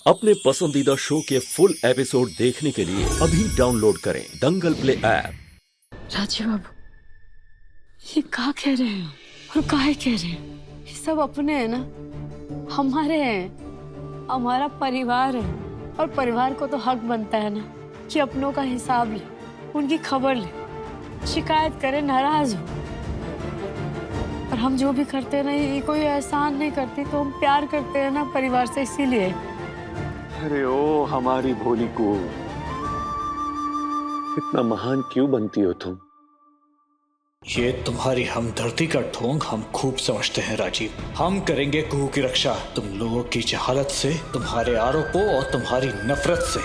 अपने पसंदीदा शो के फुल एपिसोड देखने के लिए अभी डाउनलोड करें दंगल प्ले ऐप। राजीव बाबू, ये क्या कह रहे हैं और काहे कह रहे हैं? ये सब अपने हैं ना, हमारे हैं, हमारा परिवार है। और परिवार को तो हक बनता है ना कि अपनों का हिसाब ले, उनकी खबर ले, शिकायत करे, नाराज हो। और हम जो भी करते हैं ना, ये कोई एहसान नहीं करते, तो हम प्यार करते हैं ना परिवार से, इसीलिए। अरे ओ हमारी भोली को, इतना महान क्यों बनती हो तुम? ये तुम्हारी हमदर्दी का ढोंग हम खूब समझते हैं राजीव। हम करेंगे कुहू की रक्षा तुम लोगों की जहालत से, तुम्हारे आरोपों और तुम्हारी नफरत से।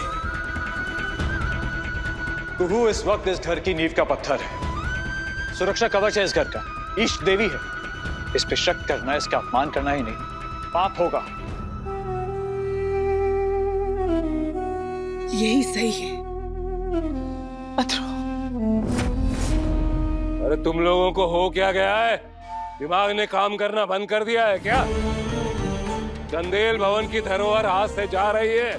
कुहू इस वक्त इस घर की नींव का पत्थर है, सुरक्षा कवच है इस घर का, इष्ट देवी है। इस पे शक करना, इसका अपमान करना ही नहीं, पाप होगा। यही सही है। अरे तुम लोगों को हो क्या गया है? दिमाग ने काम करना बंद कर दिया है क्या? चंदेल भवन की धरोहर हाथ से जा रही है।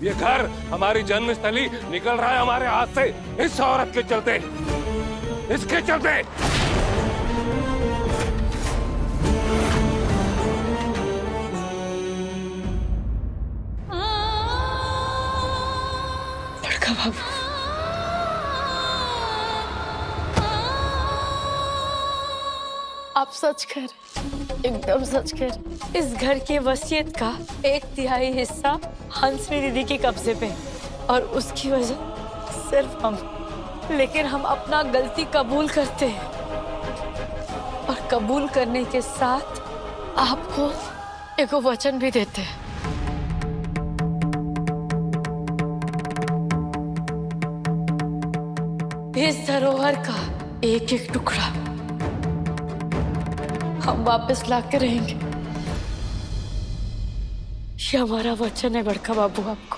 ये घर हमारी जन्मस्थली निकल रहा है हमारे हाथ से, इस औरत के चलते, इसके चलते। बड़का बाबू, आप सच कह रहे, एकदम सच कह रहे। इस घर की वसीयत का 1/3 हिस्सा हंसनी दीदी के कब्जे पे, और उसकी वजह सिर्फ हम। लेकिन हम अपना गलती कबूल करते हैं, और कबूल करने के साथ आपको एक वचन भी देते हैं। इस धरोहर का एक एक टुकड़ा हम वापस लाके रहेंगे। ये हमारा वचन है बड़का बाबू आपको।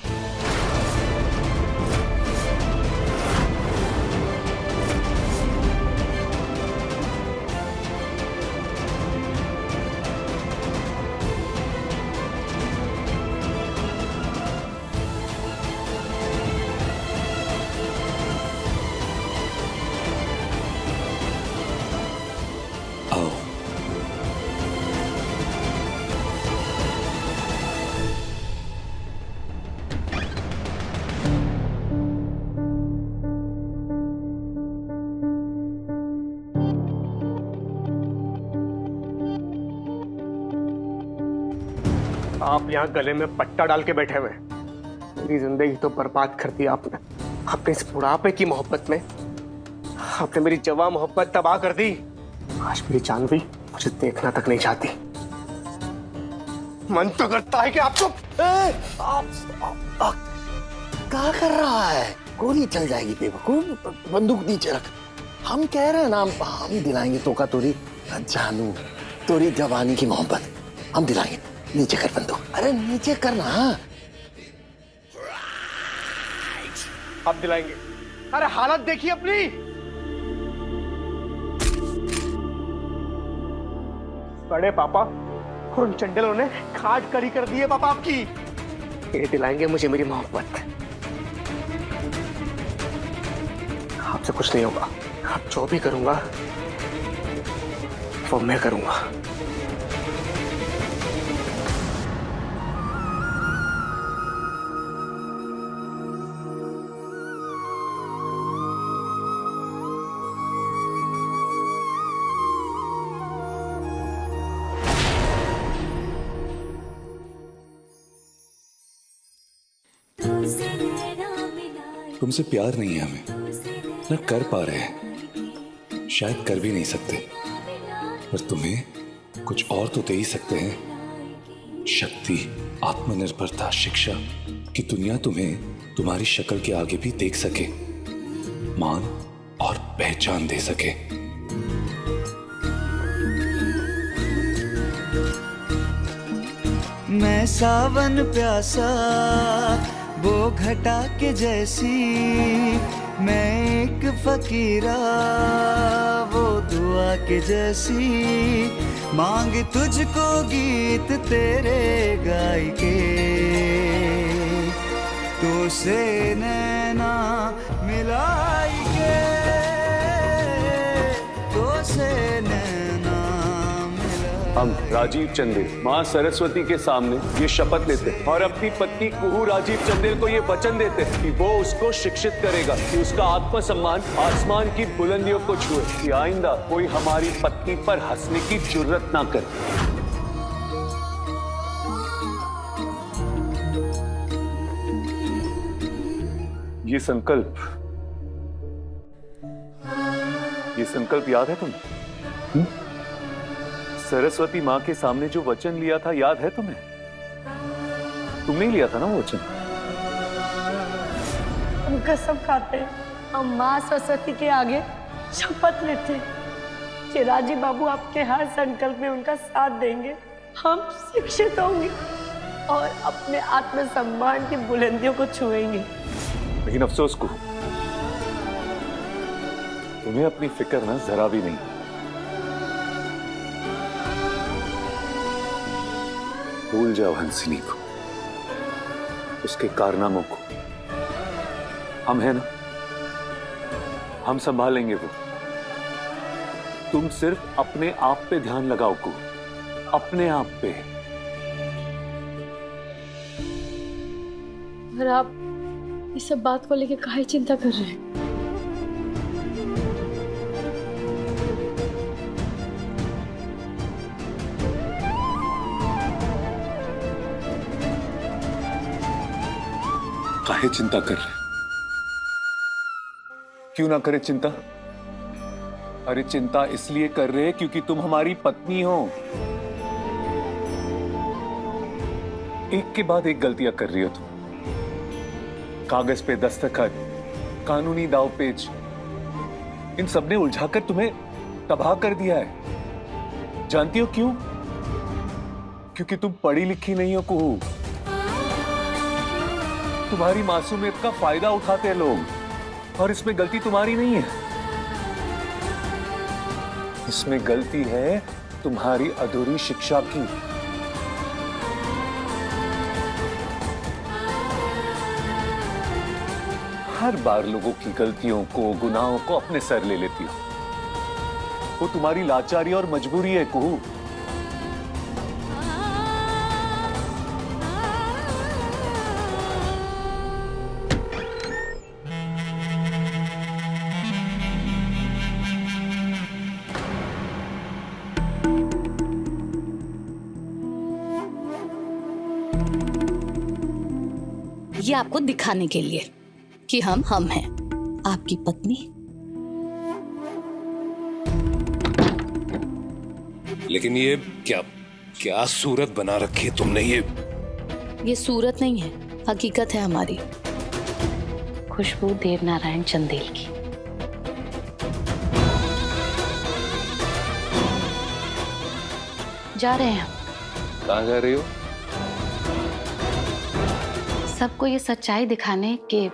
आओ। आप यहाँ गले में पट्टा डाल के बैठे हुए, मेरी जिंदगी तो बर्बाद कर दी आपने। अपने इस बुढ़ापे की मोहब्बत में आपने मेरी जवां मोहब्बत तबाह कर दी। आज मेरी जानवी मुझे देखना तक नहीं चाहती। मन तो करता है कि आपको क्या कर रहा है? गोली चल जाएगी बेवकूफ, बंदूक नीचे रख। हम कह रहे हैं ना, हम दिलाएंगे तोका तोरी जानू, तोरी जवानी की मोहब्बत हम दिलाएंगे। नीचे कर बंदूक, अरे नीचे करना। आप दिलाएंगे? अरे हालत देखिए अपनी। बड़े पापा और उन चंडलों ने खाट कड़ी कर दी है पापा आपकी। ये दिलाएंगे मुझे मेरी मोहब्बत। आपसे कुछ नहीं होगा, आप जो भी करूंगा वो मैं करूंगा। तुमसे प्यार नहीं है हमें, न कर पा रहे हैं, शायद कर भी नहीं सकते, पर तुम्हें कुछ और तो दे ही सकते हैं। शक्ति, आत्मनिर्भरता, शिक्षा कि दुनिया तुम्हें तुम्हारी शक्ल के आगे भी देख सके, मान और पहचान दे सके। मैं सावन प्यासा वो घटा के जैसी, मैं एक फकीरा वो दुआ के जैसी, मांग तुझको गीत तेरे गाय के। से नैना मिलाएंगे, तो से नैना हम राजीव चंदेल माँ सरस्वती के सामने ये शपथ लेते हैं और अपनी पत्नी कुहू राजीव चंदेल को ये वचन देते हैं कि वो उसको शिक्षित करेगा कि उसका आत्मसम्मान आसमान की बुलंदियों को छुए, कि आइंदा कोई हमारी पत्नी पर हंसने की जुर्रत ना करे। ये संकल्प याद है तुम्हें? सरस्वती माँ के सामने जो वचन लिया था याद है तुम्हें? तुमने ही लिया था ना वो वचन? हम कसम खाते हैं, हम माँ सरस्वती के आगे शपथ लेते हैं कि राजीव बाबू आपके हर संकल्प में उनका साथ देंगे, हम शिक्षित होंगे और अपने आत्मसम्मान की बुलंदियों को छुएंगे। लेकिन अफसोस को तुम्हें अपनी फिक्र ना जरा भी नहीं। भूल जाओ हंसिनी को, उसके कारनामों को। हम हैं ना, हम संभालेंगे वो। तुम सिर्फ अपने आप पे ध्यान लगाओ को, अपने आप पे। और आप इस सब बात को लेकर काहे चिंता कर रहे हैं? काहे चिंता कर रहे? क्यों ना करे चिंता? अरे चिंता इसलिए कर रहे क्योंकि तुम हमारी पत्नी हो। एक के बाद एक गलतियां कर रही हो तुम। कागज पे दस्तखत, कानूनी दावपेच, इन सबने उलझाकर तुम्हें तबाह कर दिया है। जानती हो क्यों? क्योंकि तुम पढ़ी लिखी नहीं हो कुहू। तुम्हारी मासूमियत का फायदा उठाते हैं लोग, और इसमें गलती तुम्हारी नहीं है। इसमें गलती है तुम्हारी अधूरी शिक्षा की। हर बार लोगों की गलतियों को, गुनाहों को अपने सर ले लेती हो। वो तुम्हारी लाचारी और मजबूरी है कुहू। ये आपको दिखाने के लिए कि हम हैं आपकी पत्नी। लेकिन ये क्या सूरत बना रखी है तुमने? ये सूरत नहीं है, हकीकत है हमारी। खुशबू देवनारायण चंदेल की। जा रहे हैं हम। कहाँ जा रही हो? सबको ये सच्चाई दिखाने के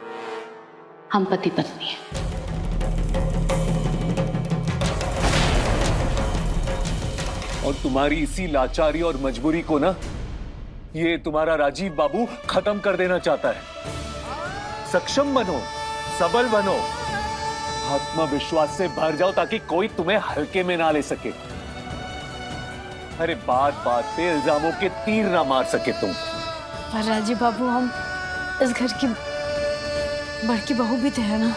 हम पति पत्नी हैं। और तुम्हारी इसी लाचारी और मजबूरी को ना ये तुम्हारा राजीव बाबू खत्म कर देना चाहता है। सक्षम बनो, सबल बनो, आत्मविश्वास से भर जाओ ताकि कोई तुम्हें हल्के में ना ले सके। अरे बात बात पे इल्जामों के तीर ना मार सके तुम। पर राजीव बाबू, हम इस घर की बड़की बहू भी थे, है ना?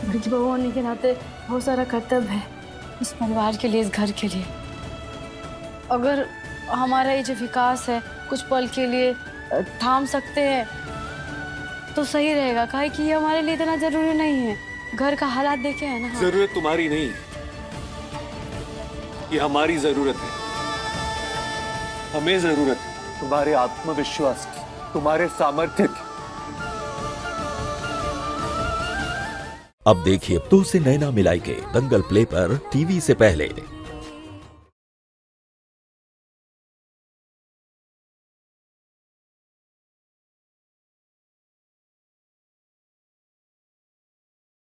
बड़की बहू होने के नाते बहुत सारा कर्तव्य है इस परिवार के लिए, इस घर के लिए। अगर हमारा ये जो विकास है कुछ पल के लिए थाम सकते हैं तो सही रहेगा, काहे कि ये हमारे लिए इतना जरूरी नहीं है। घर का हालात देखे है ना। जरूरत तुम्हारी नहीं, ये हमारी जरूरत है। हमें जरूरत है तुम्हारे आत्मविश्वास की, तुम्हारे सामर्थ्य की। अब देखिए तो से नैना मिलाई के दंगल प्ले पर टीवी से पहले।